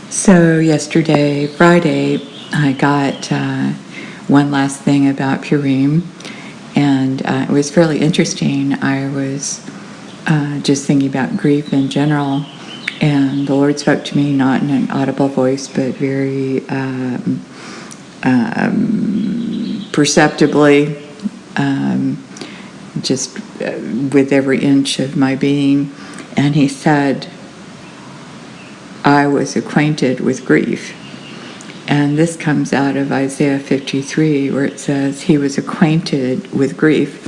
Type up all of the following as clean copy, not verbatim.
So yesterday, Friday, I got one last thing about Purim, and it was fairly interesting. I was just thinking about grief in general, and the Lord spoke to me not in an audible voice, but very perceptibly, just with every inch of my being. And He said, I was acquainted with grief. And this comes out of Isaiah 53, where it says he was acquainted with grief.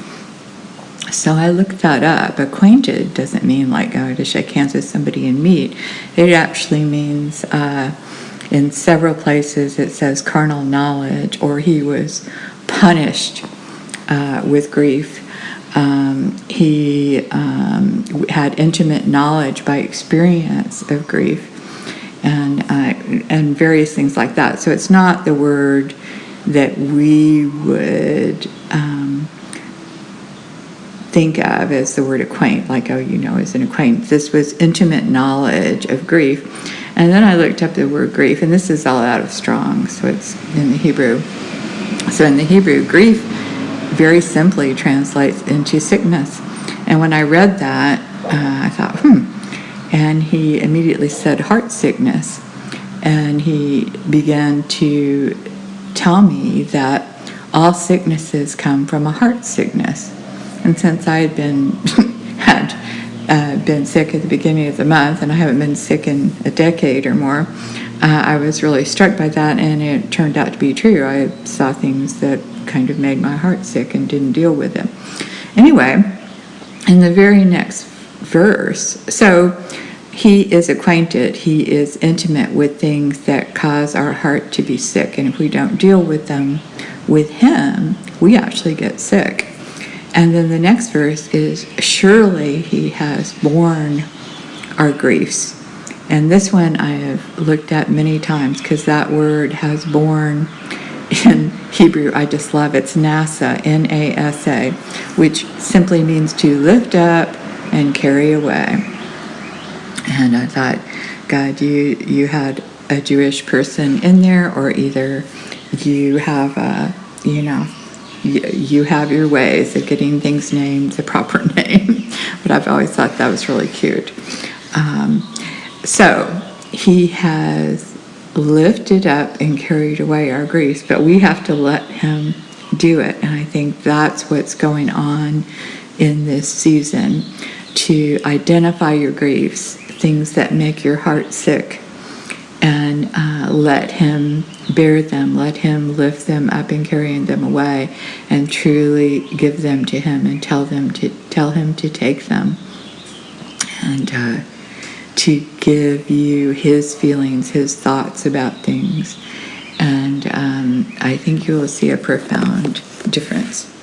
So I looked that up. Acquainted doesn't mean like going to shake hands with somebody and meet. It actually means, in several places, it says carnal knowledge, or he was punished with grief. He had intimate knowledge by experience of grief. And various things like that. So it's not the word that we would think of as the word acquaint, like, as an acquaintance. This was intimate knowledge of grief. And then I looked up the word grief, and this is all out of Strong's, so it's in the Hebrew. So in the Hebrew, grief very simply translates into sickness. And when I read that, I thought, And he immediately said heart sickness. And he began to tell me that all sicknesses come from a heart sickness. And since I had been sick at the beginning of the month, and I haven't been sick in a decade or more, I was really struck by that, and it turned out to be true. I saw things that kind of made my heart sick and didn't deal with it. Anyway, in the very next verse, so he is acquainted, he is intimate with things that cause our heart to be sick. And if we don't deal with them with him, we actually get sick. And then the next verse is, surely he has borne our griefs. And this one I have looked at many times, because that word has borne in Hebrew, I just love it. It's NASA, N-A-S-A, which simply means to lift up and carry away. And I thought, God, you had a Jewish person in there, or either you have you have your ways of getting things named the proper name. But I've always thought that was really cute. So he has lifted up and carried away our griefs, but we have to let him do it. And I think that's what's going on in this season, to identify your griefs, things that make your heart sick, and let him bear them, let him lift them up and carry them away, and truly give them to him and tell him to take them, and to give you his feelings, his thoughts about things. And I think you will see a profound difference.